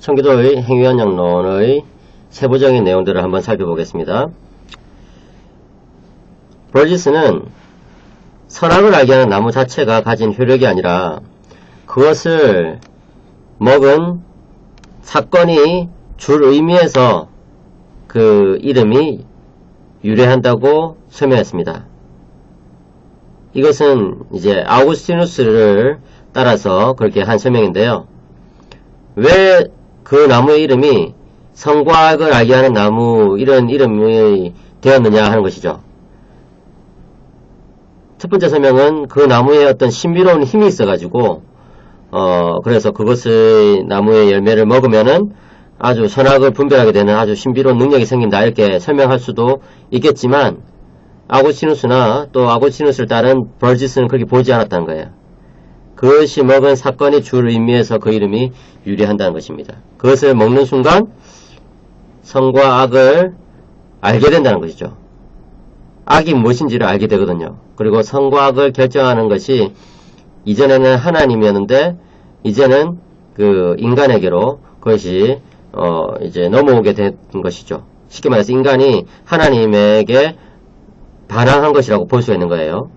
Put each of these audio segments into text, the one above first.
청교도의 행위원약론의 세부적인 내용들을 한번 살펴보겠습니다. 버지스는 선악을 알게 하는 나무 자체가 가진 효력이 아니라 그것을 먹은 사건이 줄 의미에서 그 이름이 유래한다고 설명했습니다. 이것은 이제 아우구스티누스를 따라서 그렇게 한 설명인데요. 왜 그 나무의 이름이 선과 악을 알게 하는 나무 이런 이름이 되었느냐 하는 것이죠. 첫 번째 설명은 그 나무에 어떤 신비로운 힘이 있어가지고 그래서 그것의 나무의 열매를 먹으면은 아주 선악을 분별하게 되는 아주 신비로운 능력이 생긴다 이렇게 설명할 수도 있겠지만 아구스티누스나 또 아구스티누스를 따른 버지스는 그렇게 보지 않았다는 거예요. 그것이 먹은 사건이 줄 의미에서 그 이름이 유래한다는 것입니다. 그것을 먹는 순간 선과 악을 알게 된다는 것이죠. 악이 무엇인지를 알게 되거든요. 그리고 선과 악을 결정하는 것이 이전에는 하나님이었는데 이제는 그 인간에게로 그것이 이제 넘어오게 된 것이죠. 쉽게 말해서 인간이 하나님에게 반항한 것이라고 볼 수가 있는 거예요.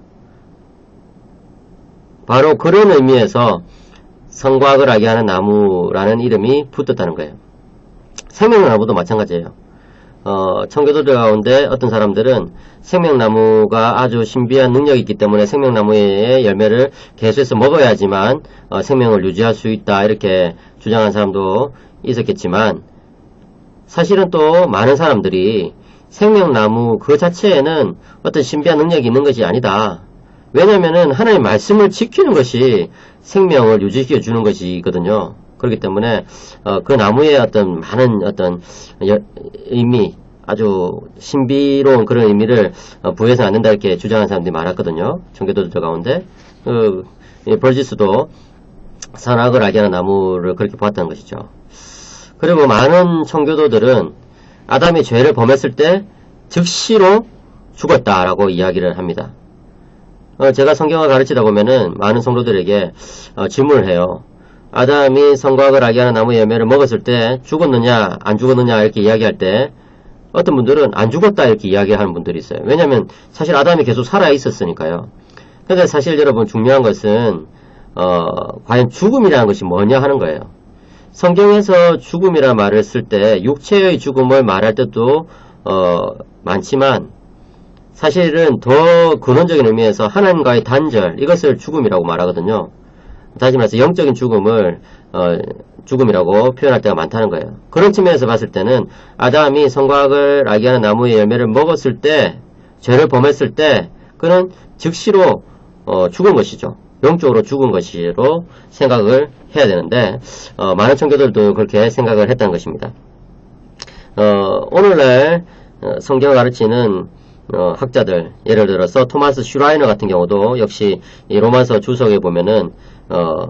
바로 그런 의미에서 선과 악을 알게 하는 나무라는 이름이 붙었다는 거예요. 생명나무도 마찬가지예요. 청교도들 가운데 어떤 사람들은 생명나무가 아주 신비한 능력이 있기 때문에 생명나무의 열매를 계속해서 먹어야지만 생명을 유지할 수 있다 이렇게 주장한 사람도 있었겠지만 사실은 또 많은 사람들이 생명나무 그 자체에는 어떤 신비한 능력이 있는 것이 아니다. 왜냐면은 하나님의 말씀을 지키는 것이 생명을 유지시켜 주는 것이거든요. 그렇기 때문에 그 나무의 어떤 많은 어떤 의미, 아주 신비로운 그런 의미를 부여해서는 안 된다 이렇게 주장하는 사람들이 많았거든요. 청교도들 가운데 버지스도 선악을 알게 하는 나무를 그렇게 보았다는 것이죠. 그리고 많은 청교도들은 아담이 죄를 범했을 때 즉시로 죽었다라고 이야기를 합니다. 제가 성경을 가르치다 보면은 많은 성도들에게 질문을 해요. 아담이 선과 악을 알게 하는 나무의 열매를 먹었을 때 죽었느냐 안 죽었느냐 이렇게 이야기할 때 어떤 분들은 안 죽었다 이렇게 이야기하는 분들이 있어요. 왜냐하면 사실 아담이 계속 살아 있었으니까요. 근데 사실 여러분 중요한 것은 과연 죽음이라는 것이 뭐냐 하는 거예요. 성경에서 죽음이라 말을 쓸 때 육체의 죽음을 말할 때도 많지만 사실은 더 근원적인 의미에서 하나님과의 단절 이것을 죽음이라고 말하거든요. 다시 말해서 영적인 죽음을 죽음이라고 표현할 때가 많다는 거예요. 그런 측면에서 봤을 때는 아담이 선과 악을 알게 하는 나무의 열매를 먹었을 때 죄를 범했을 때 그는 즉시로 죽은 것이죠. 영적으로 죽은 것으로 생각을 해야 되는데 많은 청교도들도 그렇게 생각을 했다는 것입니다. 오늘날 성경을 가르치는 학자들, 예를 들어서 토마스 슈라이너 같은 경우도 역시 이 로마서 주석에 보면은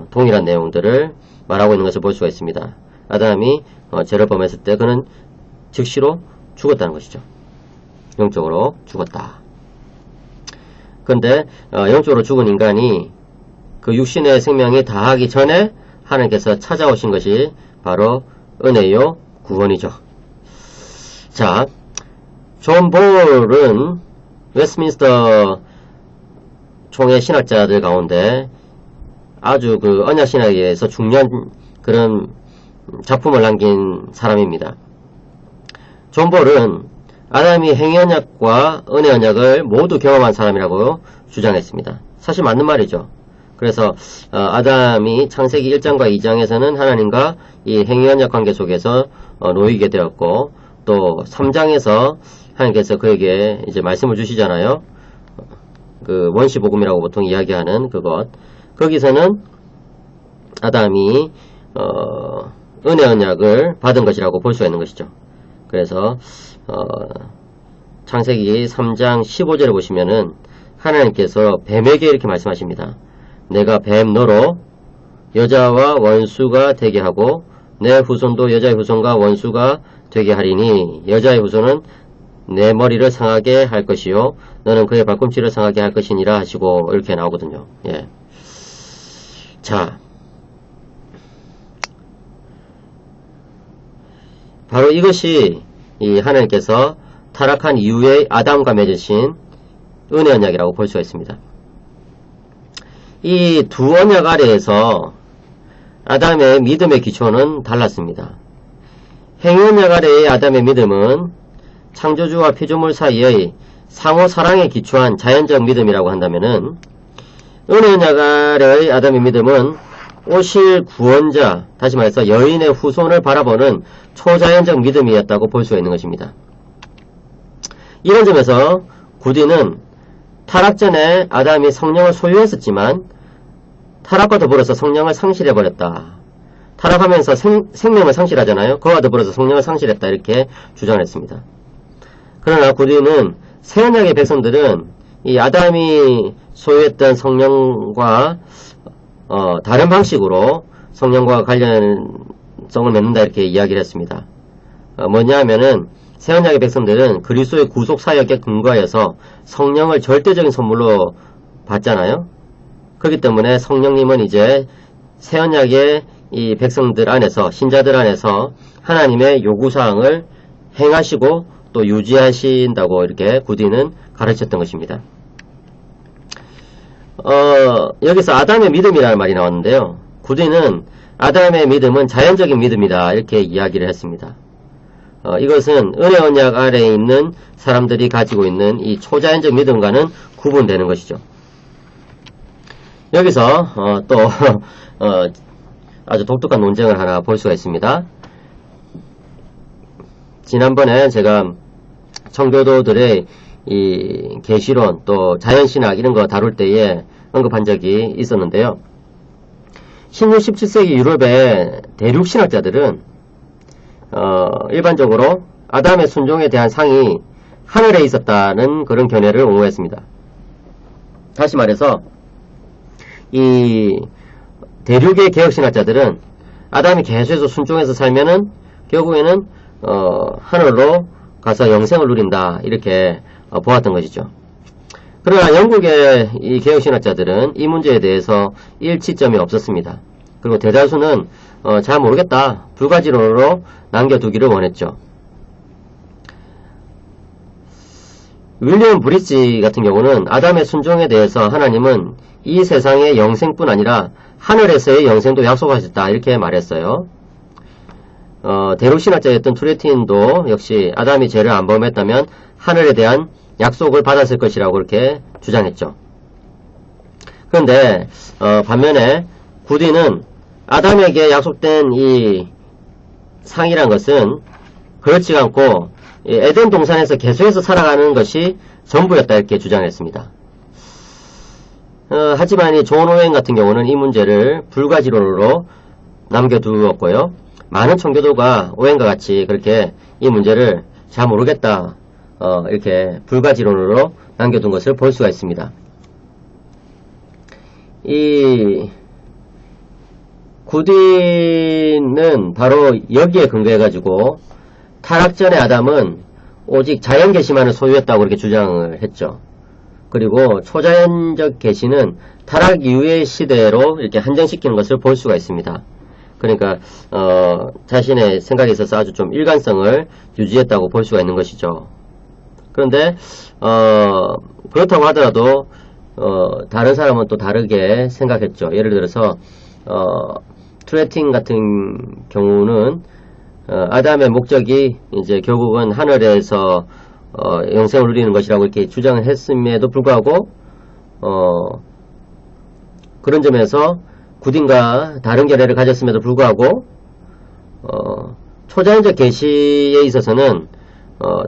동일한 내용들을 말하고 있는 것을 볼 수가 있습니다. 아담이 죄를 범했을 때 그는 즉시로 죽었다는 것이죠. 영적으로 죽었다. 그런데 영적으로 죽은 인간이 그 육신의 생명이 다하기 전에 하나님께서 찾아오신 것이 바로 은혜요 구원이죠. 자, 존 볼은 웨스트민스터 총회 신학자들 가운데 아주 그 언약 신학에서 중요한 그런 작품을 남긴 사람입니다. 존 볼은 아담이 행위 언약과 은혜 언약을 모두 경험한 사람이라고 주장했습니다. 사실 맞는 말이죠. 그래서 아담이 창세기 1장과 2장에서는 하나님과 이 행위 언약 관계 속에서 놓이게 되었고 또 3장에서 하나님께서 그에게 이제 말씀을 주시잖아요. 그 원시복음이라고 보통 이야기하는 그것. 거기서는 아담이 은혜 언약을 받은 것이라고 볼 수가 있는 것이죠. 그래서 창세기 3장 15절에 보시면은 하나님께서 뱀에게 이렇게 말씀하십니다. 내가 뱀 너로 여자와 원수가 되게 하고 내 후손도 여자의 후손과 원수가 되게 하리니 여자의 후손은 내 머리를 상하게 할 것이요 너는 그의 발꿈치를 상하게 할 것이니라 하시고 이렇게 나오거든요. 예. 자, 바로 이것이 이 하나님께서 타락한 이후에 아담과 맺으신 은혜 언약이라고 볼 수가 있습니다. 이 두 언약 아래에서 아담의 믿음의 기초는 달랐습니다. 행위 언약 아래의 아담의 믿음은 창조주와 피조물 사이의 상호 사랑에 기초한 자연적 믿음이라고 한다면은, 은혜 언약 아래의 아담의 믿음은 오실 구원자, 다시 말해서 여인의 후손을 바라보는 초자연적 믿음이었다고 볼 수가 있는 것입니다. 이런 점에서 구디는 타락 전에 아담이 성령을 소유했었지만 타락과 더불어서 성령을 상실해버렸다. 타락하면서 생명을 상실하잖아요. 그와 더불어서 성령을 상실했다. 이렇게 주장을 했습니다. 그러나 구디는 새언약의 백성들은 이 아담이 소유했던 성령과 다른 방식으로 성령과 관련성을 맺는다 이렇게 이야기를 했습니다. 뭐냐 하면은 새언약의 백성들은 그리스도의 구속 사역에 근거하여서 성령을 절대적인 선물로 받잖아요. 그렇기 때문에 성령님은 이제 새언약의 이 백성들 안에서, 신자들 안에서 하나님의 요구사항을 행하시고 또 유지하신다고 이렇게 구디는 가르쳤던 것입니다. 여기서 아담의 믿음이라는 말이 나왔는데요. 구디는 아담의 믿음은 자연적인 믿음이다 이렇게 이야기를 했습니다. 이것은 은혜 언약 아래에 있는 사람들이 가지고 있는 이 초자연적 믿음과는 구분되는 것이죠. 여기서 또 아주 독특한 논쟁을 하나 볼 수가 있습니다. 지난번에 제가 청교도들의 이 계시론 또 자연신학 이런 거 다룰 때에 언급한 적이 있었는데요. 16, 17세기 유럽의 대륙신학자들은 일반적으로 아담의 순종에 대한 상이 하늘에 있었다는 그런 견해를 옹호했습니다. 다시 말해서 이 대륙의 개혁신학자들은 아담이 계속해서 순종해서 살면은 결국에는 하늘로 가서 영생을 누린다 이렇게 보았던 것이죠. 그러나 영국의 이 개혁신학자들은 이 문제에 대해서 일치점이 없었습니다. 그리고 대다수는 잘 모르겠다, 불가지론으로 남겨두기를 원했죠. 윌리엄 브릿지 같은 경우는 아담의 순종에 대해서 하나님은 이 세상의 영생뿐 아니라 하늘에서의 영생도 약속하셨다 이렇게 말했어요. 대륙신학자였던 투레틴도 역시 아담이 죄를 안 범했다면 하늘에 대한 약속을 받았을 것이라고 그렇게 주장했죠. 그런데 반면에 구디는 아담에게 약속된 이 상이란 것은 그렇지 않고 에덴 동산에서 계속해서 살아가는 것이 전부였다 이렇게 주장했습니다. 하지만 이 존 오웬 같은 경우는 이 문제를 불가지론으로 남겨두었고요. 많은 청교도가 오웬과 같이 그렇게 이 문제를 잘 모르겠다 이렇게 불가지론으로 남겨둔 것을 볼 수가 있습니다. 이 구디는 바로 여기에 근거해가지고 타락전의 아담은 오직 자연 계시만을 소유했다고 그렇게 주장을 했죠. 그리고 초자연적 계시는 타락 이후의 시대로 이렇게 한정시키는 것을 볼 수가 있습니다. 그러니까 자신의 생각에 있어서 아주 좀 일관성을 유지했다고 볼 수가 있는 것이죠. 그런데 그렇다고 하더라도 다른 사람은 또 다르게 생각했죠. 예를 들어서 트레팅 같은 경우는 아담의 목적이 이제 결국은 하늘에서 영생을 누리는 것이라고 이렇게 주장을 했음에도 불구하고 그런 점에서 구딘과 다른 견해를 가졌음에도 불구하고 초자연적 계시에 있어서는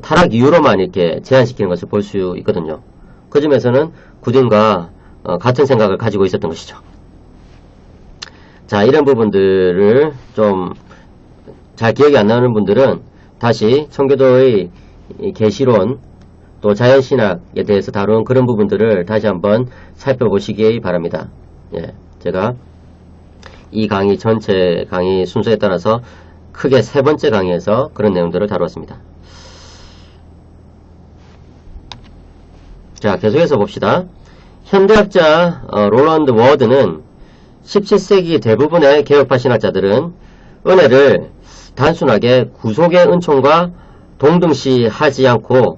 타락 이후로만 이렇게 제한시키는 것을 볼 수 있거든요. 그 점에서는 구딘과 같은 생각을 가지고 있었던 것이죠. 자, 이런 부분들을 좀 잘 기억이 안 나는 분들은 다시 청교도의 계시론 또 자연신학에 대해서 다룬 그런 부분들을 다시 한번 살펴보시기 바랍니다. 예, 제가 이 강의 전체 강의 순서에 따라서 크게 세 번째 강의에서 그런 내용들을 다루었습니다. 자, 계속해서 봅시다. 현대학자 롤런드 워드는 17세기 대부분의 개혁파 신학자들은 은혜를 단순하게 구속의 은총과 동등시하지 않고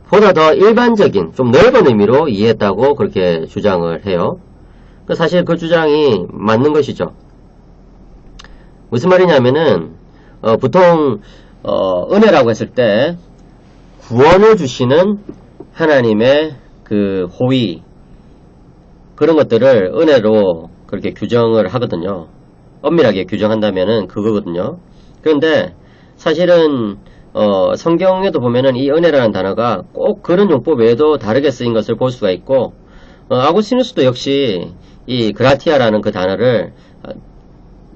보다 더 일반적인 좀 넓은 의미로 이해했다고 그렇게 주장을 해요. 사실 그 주장이 맞는 것이죠. 무슨 말이냐면은 보통 은혜라고 했을 때 구원을 주시는 하나님의 그 호의 그런 것들을 은혜로 그렇게 규정을 하거든요. 엄밀하게 규정한다면은 그거거든요. 그런데 사실은 성경에도 보면은 이 은혜라는 단어가 꼭 그런 용법 외에도 다르게 쓰인 것을 볼 수가 있고 아구스티누스도 역시 이 그라티아라는 그 단어를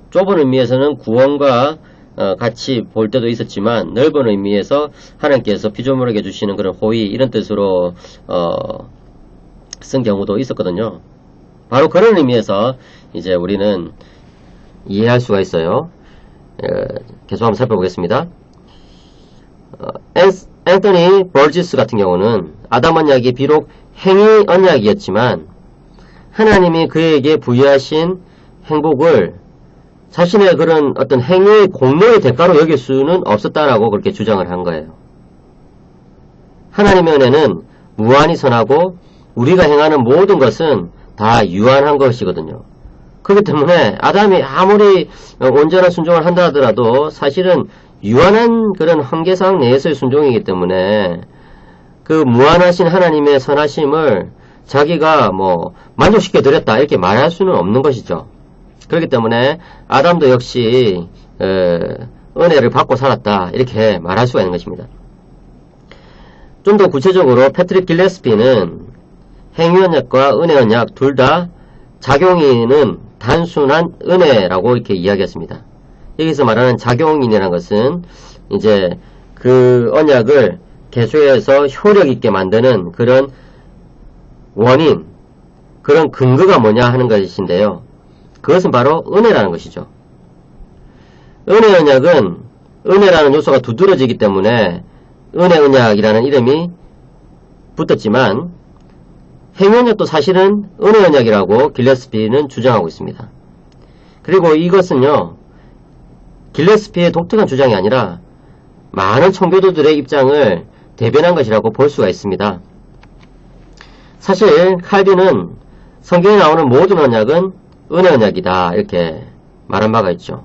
좁은 의미에서는 구원과 같이 볼 때도 있었지만 넓은 의미에서 하나님께서 피조물에게 주시는 그런 호의 이런 뜻으로 쓴 경우도 있었거든요. 바로 그런 의미에서 이제 우리는 이해할 수가 있어요. 계속 한번 살펴보겠습니다. 앤서니 버지스 같은 경우는 아담 언약이 비록 행위 언약이었지만 하나님이 그에게 부여하신 행복을 자신의 그런 어떤 행위의 공로의 대가로 여길 수는 없었다라고 그렇게 주장을 한 거예요. 하나님의 은혜는 무한히 선하고 우리가 행하는 모든 것은 다 유한한 것이거든요. 그렇기 때문에 아담이 아무리 온전한 순종을 한다 하더라도 사실은 유한한 그런 한계상 내에서의 순종이기 때문에 그 무한하신 하나님의 선하심을 자기가 뭐 만족시켜 드렸다 이렇게 말할 수는 없는 것이죠. 그렇기 때문에 아담도 역시 은혜를 받고 살았다 이렇게 말할 수가 있는 것입니다. 좀 더 구체적으로 패트릭 길레스피는 행위언약과 은혜언약 둘 다 작용인은 단순한 은혜라고 이렇게 이야기했습니다. 여기서 말하는 작용인이라는 것은 이제 그 언약을 계속해서 효력 있게 만드는 그런 원인, 그런 근거가 뭐냐 하는 것인데요. 그것은 바로 은혜라는 것이죠. 은혜 언약은 은혜라는 요소가 두드러지기 때문에 은혜 언약이라는 이름이 붙었지만 행위 언약도 사실은 은혜 언약이라고 길레스피는 주장하고 있습니다. 그리고 이것은요, 길레스피의 독특한 주장이 아니라 많은 청교도들의 입장을 대변한 것이라고 볼 수가 있습니다. 사실 칼빈은 성경에 나오는 모든 언약은 은혜 언약이다 이렇게 말한 바가 있죠.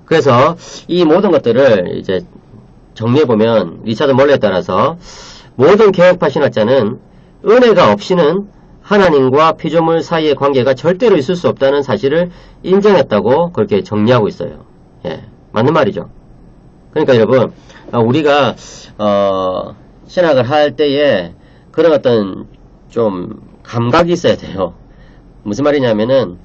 그래서 이 모든 것들을 이제 정리해보면 리차드 몰레에 따라서 모든 개혁파 신학자는 은혜가 없이는 하나님과 피조물 사이의 관계가 절대로 있을 수 없다는 사실을 인정했다고 그렇게 정리하고 있어요. 예, 맞는 말이죠. 그러니까 여러분, 우리가 신학을 할 때에 그런 어떤 좀 감각이 있어야 돼요. 무슨 말이냐면은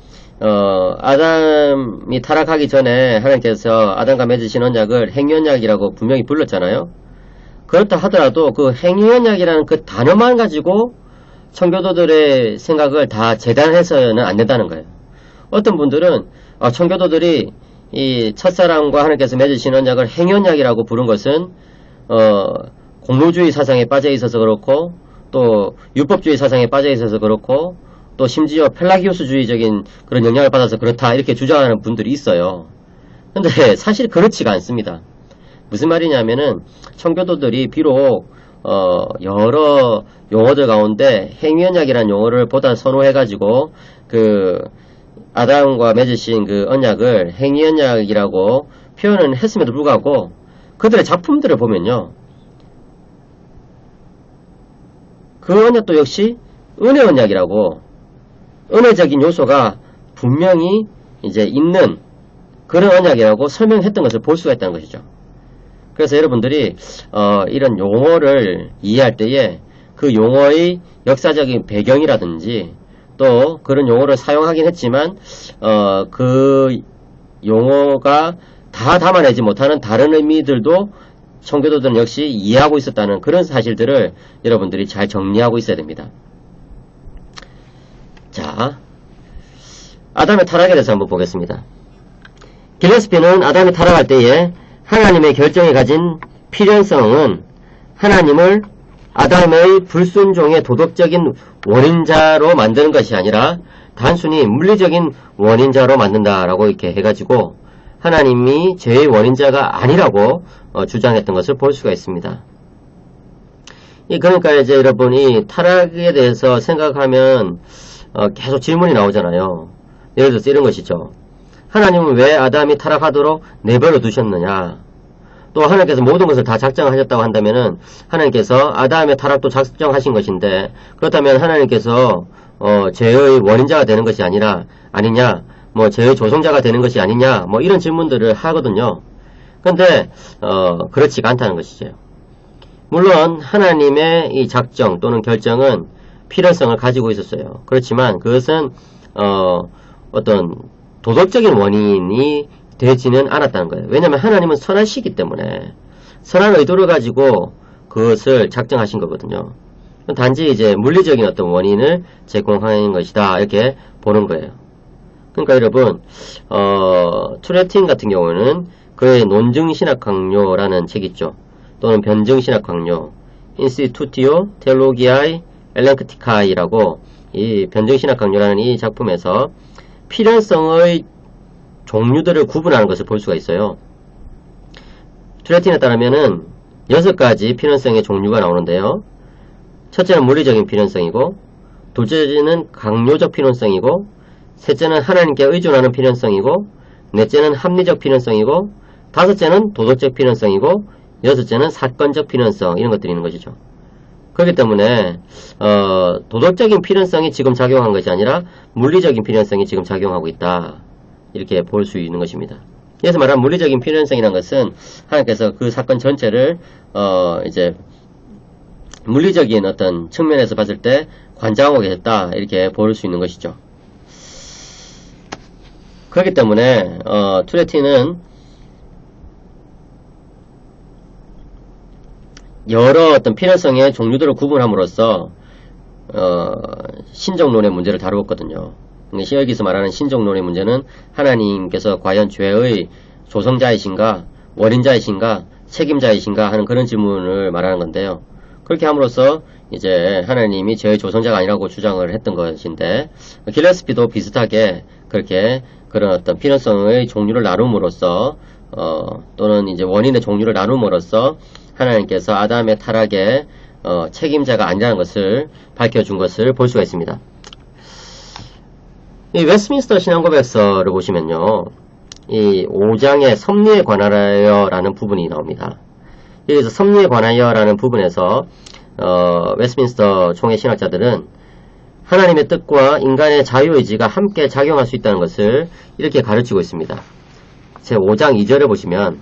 아담이 타락하기 전에 하나님께서 아담과 맺으신 언약을 행위언약이라고 분명히 불렀잖아요. 그렇다 하더라도 그 행위언약이라는 그 단어만 가지고 청교도들의 생각을 다 재단해서는 안 된다는 거예요. 어떤 분들은 청교도들이 이 첫사랑과 하나님께서 맺으신 언약을 행위언약이라고 부른 것은 공로주의 사상에 빠져 있어서 그렇고 또 율법주의 사상에 빠져 있어서 그렇고 또 심지어 펠라기오스주의적인 그런 영향을 받아서 그렇다 이렇게 주장하는 분들이 있어요. 근데 사실 그렇지가 않습니다. 무슨 말이냐면은 청교도들이 비록 여러 용어들 가운데 행위언약이라는 용어를 보다 선호해가지고 그 아담과 맺으신 그 언약을 행위언약이라고 표현을 했음에도 불구하고 그들의 작품들을 보면요, 그 언약도 역시 은혜 언약이라고 은혜적인 요소가 분명히 이제 있는 그런 언약이라고 설명했던 것을 볼 수가 있다는 것이죠. 그래서 여러분들이 이런 용어를 이해할 때에 그 용어의 역사적인 배경이라든지 또 그런 용어를 사용하긴 했지만 그 용어가 다 담아내지 못하는 다른 의미들도 청교도들은 역시 이해하고 있었다는 그런 사실들을 여러분들이 잘 정리하고 있어야 됩니다. 자, 아담의 타락에 대해서 한번 보겠습니다. 길레스피는 아담이 타락할 때에 하나님의 결정이 가진 필연성은 하나님을 아담의 불순종의 도덕적인 원인자로 만드는 것이 아니라 단순히 물리적인 원인자로 만든다라고 이렇게 해가지고 하나님이 죄의 원인자가 아니라고 주장했던 것을 볼 수가 있습니다. 그러니까 이제 여러분이 타락에 대해서 생각하면 계속 질문이 나오잖아요. 예를 들어서 이런 것이죠. 하나님은 왜 아담이 타락하도록 내버려 두셨느냐? 또 하나님께서 모든 것을 다 작정하셨다고 한다면은 하나님께서 아담의 타락도 작정하신 것인데, 그렇다면 하나님께서 죄의 원인자가 되는 것이 아니냐, 뭐 죄의 조성자가 되는 것이 아니냐, 뭐 이런 질문들을 하거든요. 근데 그렇지가 않다는 것이죠. 물론 하나님의 이 작정 또는 결정은 필연성을 가지고 있었어요. 그렇지만 그것은 어떤 도덕적인 원인이 되지는 않았다는 거예요. 왜냐하면 하나님은 선하시기 때문에 선한 의도를 가지고 그것을 작정하신 거거든요. 단지 이제 물리적인 어떤 원인을 제공하는 것이다, 이렇게 보는 거예요. 그러니까 여러분 투레틴 같은 경우는 그의 논증신학 강요라는 책 있죠. 또는 변증신학 강요, 인스티튜티오 테올로기아이 엘렌크티카이라고 이 변증신학 강요라는 이 작품에서 필연성의 종류들을 구분하는 것을 볼 수가 있어요. 투레틴에 따르면은 6가지 필연성의 종류가 나오는데요. 첫째는 물리적인 필연성이고, 둘째는 강요적 필연성이고, 셋째는 하나님께 의존하는 필연성이고, 넷째는 합리적 필연성이고, 다섯째는 도덕적 필연성이고, 여섯째는 사건적 필연성, 이런 것들이 있는 것이죠. 그렇기 때문에 도덕적인 필연성이 지금 작용한 것이 아니라 물리적인 필연성이 지금 작용하고 있다, 이렇게 볼 수 있는 것입니다. 그래서 말하는 물리적인 필연성이라는 것은 하나님께서 그 사건 전체를 이제 물리적인 어떤 측면에서 봤을 때 관장하고 계셨다, 이렇게 볼 수 있는 것이죠. 그렇기 때문에 투레틴은 여러 어떤 필연성의 종류들을 구분함으로써 신정론의 문제를 다루었거든요. 여기서 말하는 신정론의 문제는 하나님께서 과연 죄의 조성자이신가, 원인자이신가, 책임자이신가 하는 그런 질문을 말하는 건데요. 그렇게 함으로써 이제 하나님이 죄의 조성자가 아니라고 주장을 했던 것인데, 길레스피도 비슷하게 그렇게 그런 어떤 필연성의 종류를 나눔으로써 또는 이제 원인의 종류를 나눔으로써 하나님께서 아담의 타락의 책임자가 아니라는 것을 밝혀준 것을 볼 수가 있습니다. 이 웨스트민스터 신앙고백서를 보시면요, 이 5장의 섭리에 관하여 라는 부분이 나옵니다. 여기서 섭리에 관하여 라는 부분에서 웨스트민스터 총회 신학자들은 하나님의 뜻과 인간의 자유의지가 함께 작용할 수 있다는 것을 이렇게 가르치고 있습니다. 제 5장 2절에 보시면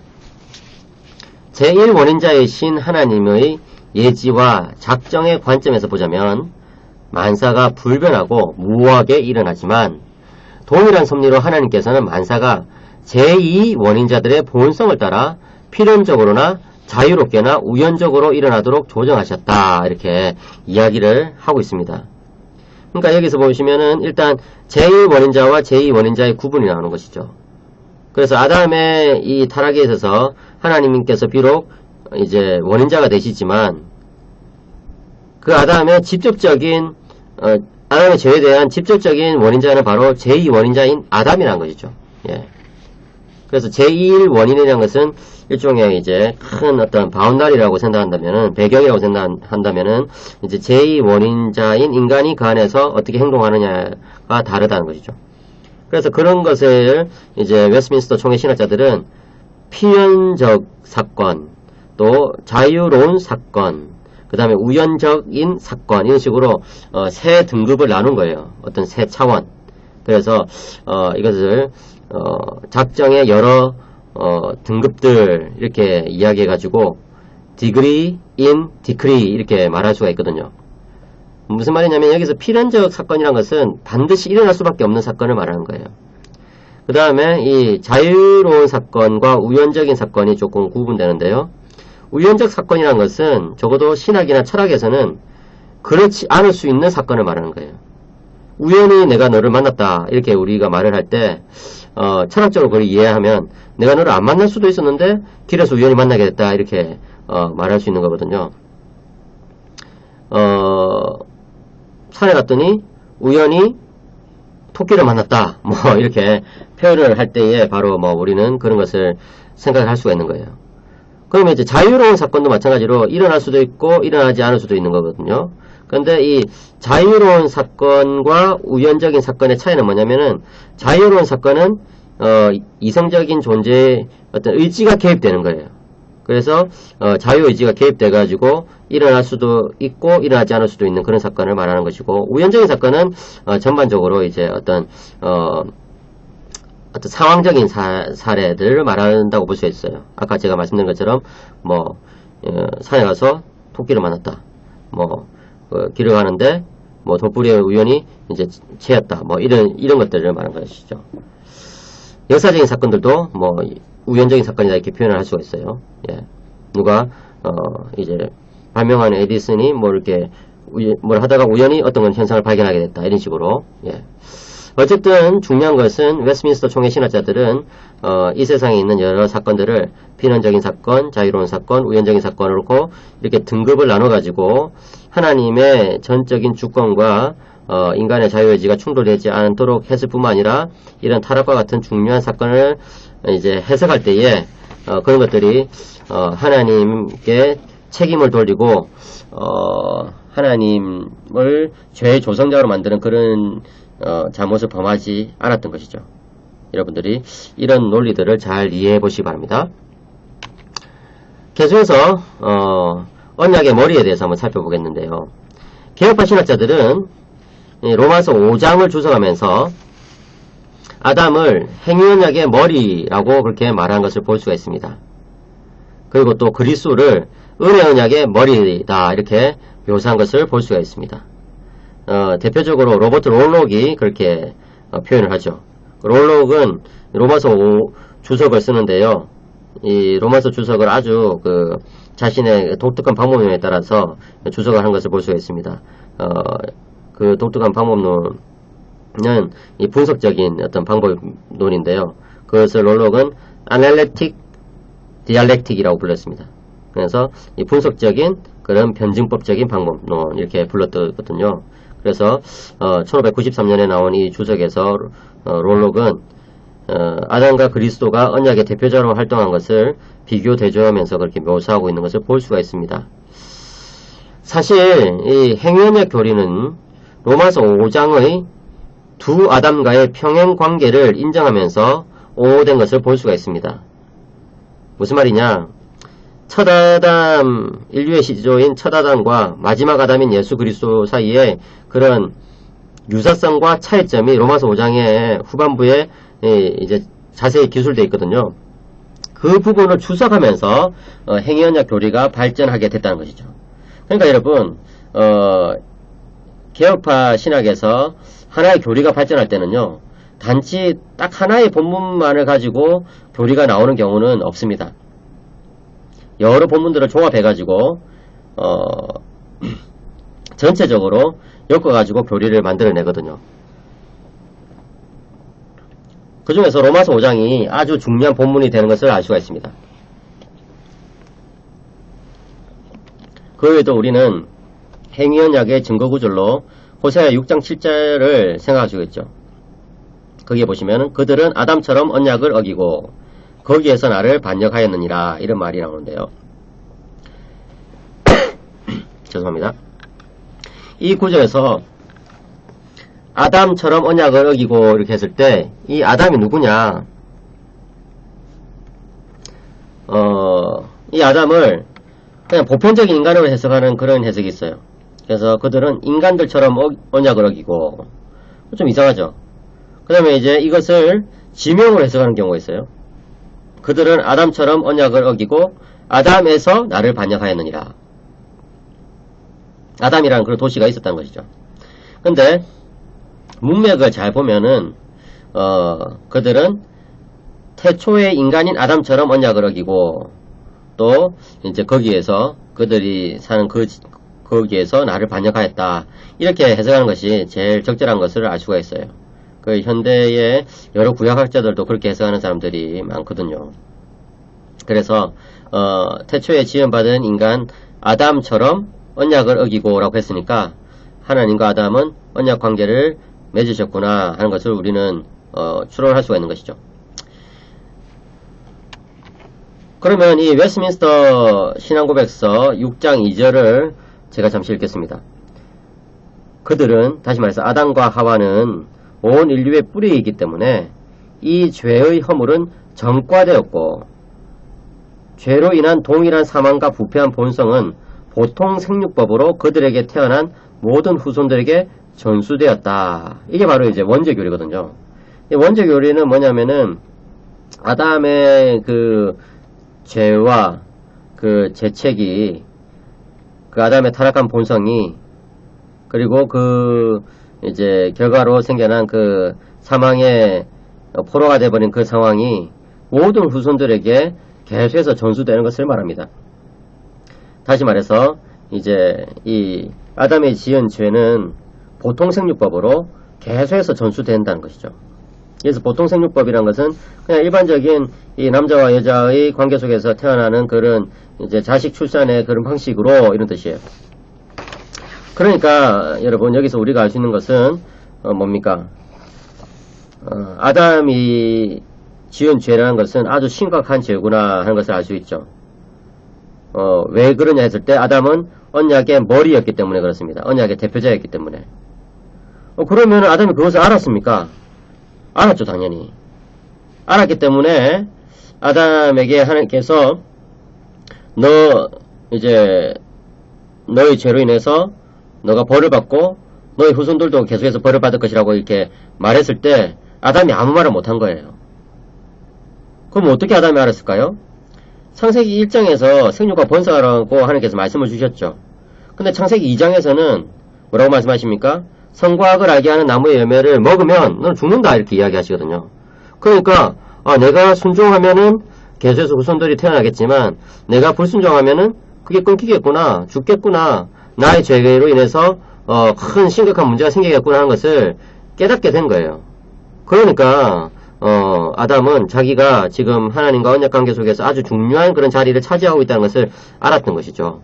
제1원인자이신 하나님의 예지와 작정의 관점에서 보자면 만사가 불변하고 무오하게 일어나지만, 동일한 섭리로 하나님께서는 만사가 제2원인자들의 본성을 따라 필연적으로나 자유롭게나 우연적으로 일어나도록 조정하셨다, 이렇게 이야기를 하고 있습니다. 그러니까 여기서 보시면은 일단 제1원인자와 제2원인자의 구분이 나오는 것이죠. 그래서 아담의 이 타락에 있어서 하나님께서 비록 이제 원인자가 되시지만, 그 아담의 직접적인 아담의 죄에 대한 직접적인 원인자는 바로 제2원인자인 아담이라는 것이죠. 예. 그래서 제1원인이라는 것은 일종의 이제 큰 어떤 바운다리라고 생각한다면은, 배경이라고 생각한다면은 이제 제2원인자인 인간이 그 안에서 어떻게 행동하느냐가 다르다는 것이죠. 그래서 그런 것을 이제 웨스트민스터 총회 신학자들은 필연적 사건, 또 자유로운 사건, 그 다음에 우연적인 사건, 이런 식으로 세 등급을 나눈 거예요. 어떤 세 차원. 그래서 이것을 작정의 여러 등급들, 이렇게 이야기해 가지고 degree in decree 이렇게 말할 수가 있거든요. 무슨 말이냐면 여기서 필연적 사건이란 것은 반드시 일어날 수밖에 없는 사건을 말하는 거예요. 그 다음에 이 자유로운 사건과 우연적인 사건이 조금 구분되는데요. 우연적 사건이란 것은 적어도 신학이나 철학에서는 그렇지 않을 수 있는 사건을 말하는 거예요. 우연히 내가 너를 만났다, 이렇게 우리가 말을 할 때 철학적으로 그걸 이해하면 내가 너를 안 만날 수도 있었는데 길에서 우연히 만나게 됐다, 이렇게 말할 수 있는 거거든요. 산에 갔더니 우연히 토끼를 만났다. 뭐 이렇게 표현을 할 때에 바로 뭐 우리는 그런 것을 생각을 할 수가 있는 거예요. 그러면 이제 자유로운 사건도 마찬가지로 일어날 수도 있고 일어나지 않을 수도 있는 거거든요. 그런데 이 자유로운 사건과 우연적인 사건의 차이는 뭐냐면은 자유로운 사건은 이성적인 존재의 어떤 의지가 개입되는 거예요. 그래서 자유의지가 개입돼가지고 일어날 수도 있고 일어나지 않을 수도 있는 그런 사건을 말하는 것이고, 우연적인 사건은 전반적으로 이제 어떤 상황적인 사례들을 말한다고 볼 수 있어요. 아까 제가 말씀드린 것처럼 뭐 산에 가서 토끼를 만났다. 뭐 길을 가는데 뭐 돌부리에 우연히 이제 채였다. 뭐 이런 것들을 말하는 것이죠. 역사적인 사건들도 뭐 우연적인 사건이다 이렇게 표현을 할 수가 있어요. 예. 누가 이제 발명한 에디슨이 뭐 이렇게 뭘 하다가 우연히 어떤 건 현상을 발견하게 됐다 이런 식으로. 예. 어쨌든 중요한 것은 웨스트민스터 총회 신학자들은 이 세상에 있는 여러 사건들을 비론적인 사건, 자유로운 사건, 우연적인 사건으로 이렇게 등급을 나눠 가지고 하나님의 전적인 주권과 인간의 자유의지가 충돌되지 않도록 했을 뿐만 아니라 이런 타락과 같은 중요한 사건을 이제 해석할 때에 그런 것들이 하나님께 책임을 돌리고 하나님을 죄의 조성자로 만드는 그런 잘못을 범하지 않았던 것이죠. 여러분들이 이런 논리들을 잘 이해해 보시기 바랍니다. 계속해서 언약의 머리에 대해서 한번 살펴보겠는데요. 개혁파 신학자들은 로마서 5장을 주석하면서 아담을 행위언약의 머리라고 그렇게 말한 것을 볼 수가 있습니다. 그리고 또 그리스도를 은혜언약의 머리다 이렇게 묘사한 것을 볼 수가 있습니다. 대표적으로 로버트 롤록이 그렇게 표현을 하죠. 롤록은 로마서 5 주석을 쓰는데요. 이 로마서 주석을 아주 자신의 독특한 방법론에 따라서 주석을 한 것을 볼 수가 있습니다. 그 독특한 방법론은 이 분석적인 어떤 방법론인데요. 그것을 롤록은 아날레틱 디알렉틱이라고 불렀습니다. 그래서 이 분석적인 그런 변증법적인 방법론 이렇게 불렀거든요. 그래서 1593년에 나온 이 주석에서 롤록은 아담과 그리스도가 언약의 대표자로 활동한 것을 비교 대조하면서 그렇게 묘사하고 있는 것을 볼 수가 있습니다. 사실 이 행위언약 교리는 로마서 5장의 두 아담과의 평행 관계를 인정하면서 오된 것을 볼 수가 있습니다. 무슨 말이냐? 첫 아담, 인류의 시조인 첫 아담과 마지막 아담인 예수 그리스도 사이에 그런 유사성과 차이점이 로마서 5장의 후반부에 이제 자세히 기술되어 있거든요. 그 부분을 추석하면서 행위언약 교리가 발전하게 됐다는 것이죠. 그러니까 여러분 개혁파 신학에서 하나의 교리가 발전할 때는요, 단지 딱 하나의 본문만을 가지고 교리가 나오는 경우는 없습니다. 여러 본문들을 종합해가지고 전체적으로 엮어가지고 교리를 만들어내거든요. 그 중에서 로마서 5장이 아주 중요한 본문이 되는 것을 알 수가 있습니다. 그 외에도 우리는 행위언약의 증거구절로 호세아 6장 7절을 생각할 수가 있죠. 거기에 보시면 그들은 아담처럼 언약을 어기고 거기에서 나를 반역하였느니라 이런 말이 나오는데요. 죄송합니다. 이 구절에서 아담처럼 언약을 어기고 이렇게 했을 때 이 아담이 누구냐? 이 아담을 그냥 보편적인 인간으로 해석하는 그런 해석이 있어요. 그래서 그들은 인간들처럼 언약을 어기고, 좀 이상하죠. 그 다음에 이제 이것을 지명으로 해석하는 경우가 있어요. 그들은 아담처럼 언약을 어기고 아담에서 나를 반역하였느니라. 아담이라는 그런 도시가 있었다는 것이죠. 근데 문맥을 잘 보면은 그들은 태초의 인간인 아담처럼 언약을 어기고 또 이제 거기에서 그들이 사는 거기에서 나를 반역하였다. 이렇게 해석하는 것이 제일 적절한 것을 알 수가 있어요. 그 현대의 여러 구약학자들도 그렇게 해석하는 사람들이 많거든요. 그래서 태초에 지음받은 인간 아담처럼 언약을 어기고 라고 했으니까 하나님과 아담은 언약 관계를 맺으셨구나 하는 것을 우리는 추론할 수가 있는 것이죠. 그러면 이 웨스트민스터 신앙고백서 6장 2절을 제가 잠시 읽겠습니다. 그들은, 다시 말해서 아담과 하와는 온 인류의 뿌리이기 때문에 이 죄의 허물은 전과되었고, 죄로 인한 동일한 사망과 부패한 본성은 보통 생육법으로 그들에게 태어난 모든 후손들에게 전수되었다. 이게 바로 이제 원죄교리거든요. 이 원죄교리는 뭐냐면은 아담의 그 죄와 그 죄책이, 그 아담의 타락한 본성이, 그리고 그 이제 결과로 생겨난 그 사망의 포로가 되어버린 그 상황이 모든 후손들에게 계속해서 전수되는 것을 말합니다. 다시 말해서 이제 이 아담이 지은 죄는 보통생육법으로 계속해서 전수된다는 것이죠. 그래서 보통생육법이란 것은 그냥 일반적인 이 남자와 여자의 관계 속에서 태어나는 그런 이제 자식 출산의 그런 방식으로, 이런 뜻이에요. 그러니까 여러분, 여기서 우리가 알 수 있는 것은 뭡니까? 아담이 지은 죄라는 것은 아주 심각한 죄구나 하는 것을 알 수 있죠. 왜 그러냐 했을 때 아담은 언약의 머리였기 때문에 그렇습니다. 언약의 대표자였기 때문에. 그러면 아담이 그것을 알았습니까? 알았죠, 당연히. 알았기 때문에 아담에게 하나님께서 이제 너의 죄로 인해서 너가 벌을 받고 너의 후손들도 계속해서 벌을 받을 것이라고 이렇게 말했을 때 아담이 아무 말을 못한 거예요. 그럼 어떻게 아담이 알았을까요? 창세기 1장에서 생육과 번성하라고 하나님께서 말씀을 주셨죠. 근데 창세기 2장에서는 뭐라고 말씀하십니까? 선과 악을 알게 하는 나무의 열매를 먹으면 너는 죽는다, 이렇게 이야기하시거든요. 그러니까 내가 순종하면은 계속해서 후손들이 태어나겠지만 내가 불순종하면은 그게 끊기겠구나, 죽겠구나, 나의 죄로 인해서 큰 심각한 문제가 생기겠구나 하는 것을 깨닫게 된 거예요. 그러니까 아담은 자기가 지금 하나님과 언약관계 속에서 아주 중요한 그런 자리를 차지하고 있다는 것을 알았던 것이죠.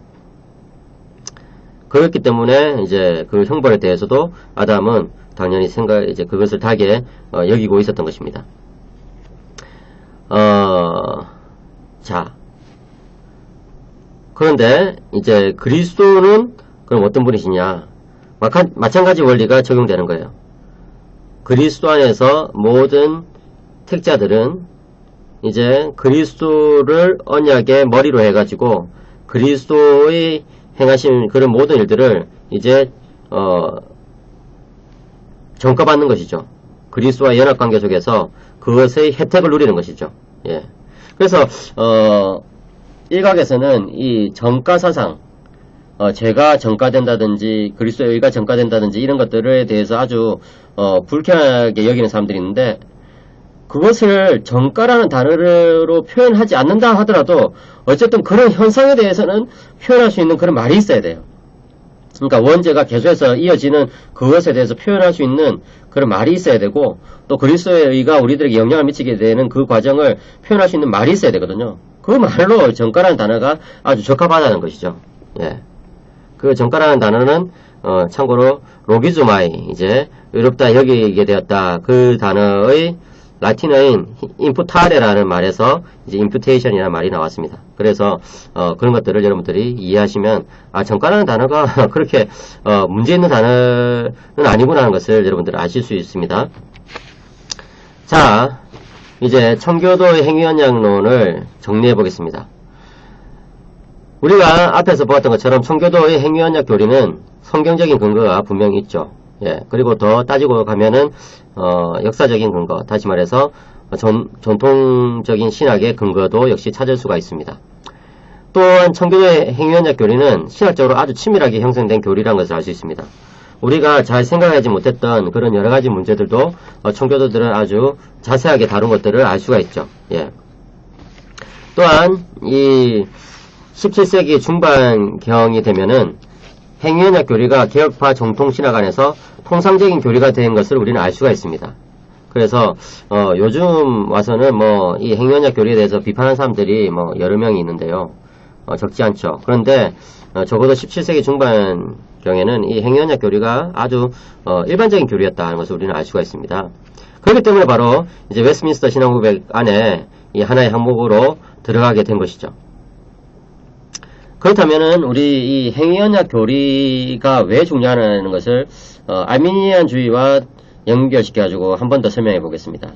그렇기 때문에 이제 그 형벌에 대해서도 아담은 당연히 이제 그것을 다게 여기고 있었던 것입니다. 자, 그런데 이제 그리스도는 그럼 어떤 분이시냐? 마찬가지 원리가 적용되는 거예요. 그리스도 안에서 모든 택자들은 이제 그리스도를 언약의 머리로 해가지고 그리스도의 행하신 그런 모든 일들을 이제 전가받는 것이죠. 그리스도와 연합관계 속에서 그것의 혜택을 누리는 것이죠. 예. 그래서 일각에서는 이 전가사상, 죄가 전가된다든지 그리스도의 의가 전가된다든지 이런 것들에 대해서 아주 불쾌하게 여기는 사람들이 있는데, 그것을 전가라는 단어로 표현하지 않는다 하더라도 어쨌든 그런 현상에 대해서는 표현할 수 있는 그런 말이 있어야 돼요. 그러니까 원죄가 계속해서 이어지는 그것에 대해서 표현할 수 있는 그런 말이 있어야 되고, 또 그리스도의 의가 우리들에게 영향을 미치게 되는 그 과정을 표현할 수 있는 말이 있어야 되거든요. 그 말로 전가라는 단어가 아주 적합하다는 것이죠. 예. 그 전가라는 단어는 참고로 로기즈마이, 이제 의롭다 여기게 되었다, 그 단어의 라틴어인 임푸타레라는 말에서 이제 임푸테이션이라는 말이 나왔습니다. 그래서 그런 것들을 여러분들이 이해하시면 전가라는 단어가 그렇게 문제 있는 단어는 아니구나 하는 것을 여러분들 아실 수 있습니다. 자, 이제 청교도의 행위언약론을 정리해 보겠습니다. 우리가 앞에서 보았던 것처럼 청교도의 행위언약 교리는 성경적인 근거가 분명히 있죠. 예, 그리고 더 따지고 가면은 역사적인 근거, 다시 말해서 전통적인 신학의 근거도 역시 찾을 수가 있습니다. 또한 청교도의 행위언약 교리는 신학적으로 아주 치밀하게 형성된 교리라는 것을 알 수 있습니다. 우리가 잘 생각하지 못했던 그런 여러가지 문제들도 청교도들은 아주 자세하게 다룬 것들을 알 수가 있죠. 예. 또한 이 17세기 중반경이 되면은 행위언약 교리가 개혁파 정통신학 안에서 통상적인 교리가 된 것을 우리는 알 수가 있습니다. 그래서 요즘 와서는 뭐 이 행위언약 교리에 대해서 비판하는 사람들이 뭐 여러 명이 있는데요. 적지 않죠. 그런데 적어도 17세기 중반경 경우에는 이 행위언약 교리가 아주 일반적인 교리였다는 것을 우리는 알 수가 있습니다. 그렇기 때문에 바로 이제 웨스트민스터 신앙고백 안에 이 하나의 항목으로 들어가게 된 것이죠. 그렇다면은 우리 이 행위언약 교리가 왜 중요하냐는 것을 아르미니안주의와 연결시켜 가지고 한 번 더 설명해 보겠습니다.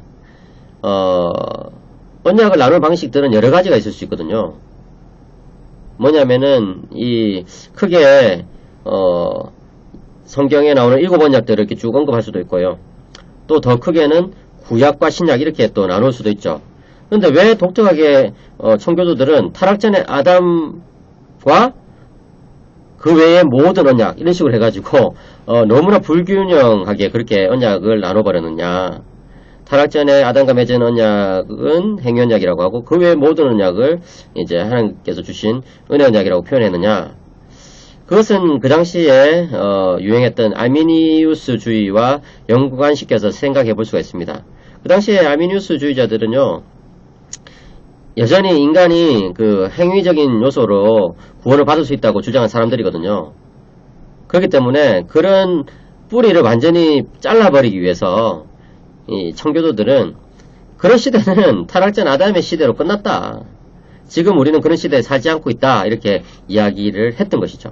언약을 나눌 방식들은 여러 가지가 있을 수 있거든요. 뭐냐면은 이 크게 성경에 나오는 7언약들을 이렇게 쭉 언급할 수도 있고요. 또 더 크게는 구약과 신약 이렇게 또 나눌 수도 있죠. 그런데 왜 독특하게 청교도들은 타락전의 아담과 그 외의 모든 언약 이런 식으로 해가지고 너무나 불균형하게 그렇게 언약을 나눠버렸느냐. 타락전에 아담과 맺은 언약은 행위언약이라고 하고 그 외의 모든 언약을 이제 하나님께서 주신 은혜 언약이라고 표현했느냐. 그것은 그 당시에 유행했던 아르미니우스주의와 연관시켜서 생각해 볼 수가 있습니다. 그 당시에 아르미니우스주의자들은요, 여전히 인간이 그 행위적인 요소로 구원을 받을 수 있다고 주장한 사람들이거든요. 그렇기 때문에 그런 뿌리를 완전히 잘라버리기 위해서 이 청교도들은 그런 시대는 타락전 아담의 시대로 끝났다. 지금 우리는 그런 시대에 살지 않고 있다. 이렇게 이야기를 했던 것이죠.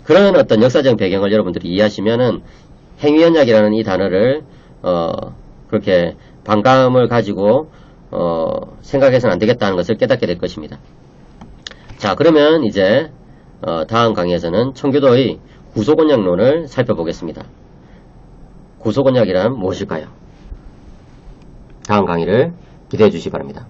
그런 어떤 역사적 배경을 여러분들이 이해하시면은 행위언약이라는 이 단어를 그렇게 반감을 가지고 생각해서는 안 되겠다는 것을 깨닫게 될 것입니다. 자, 그러면 이제 다음 강의에서는 청교도의 구속언약론을 살펴보겠습니다. 구속언약이란 무엇일까요? 다음 강의를 기대해 주시기 바랍니다.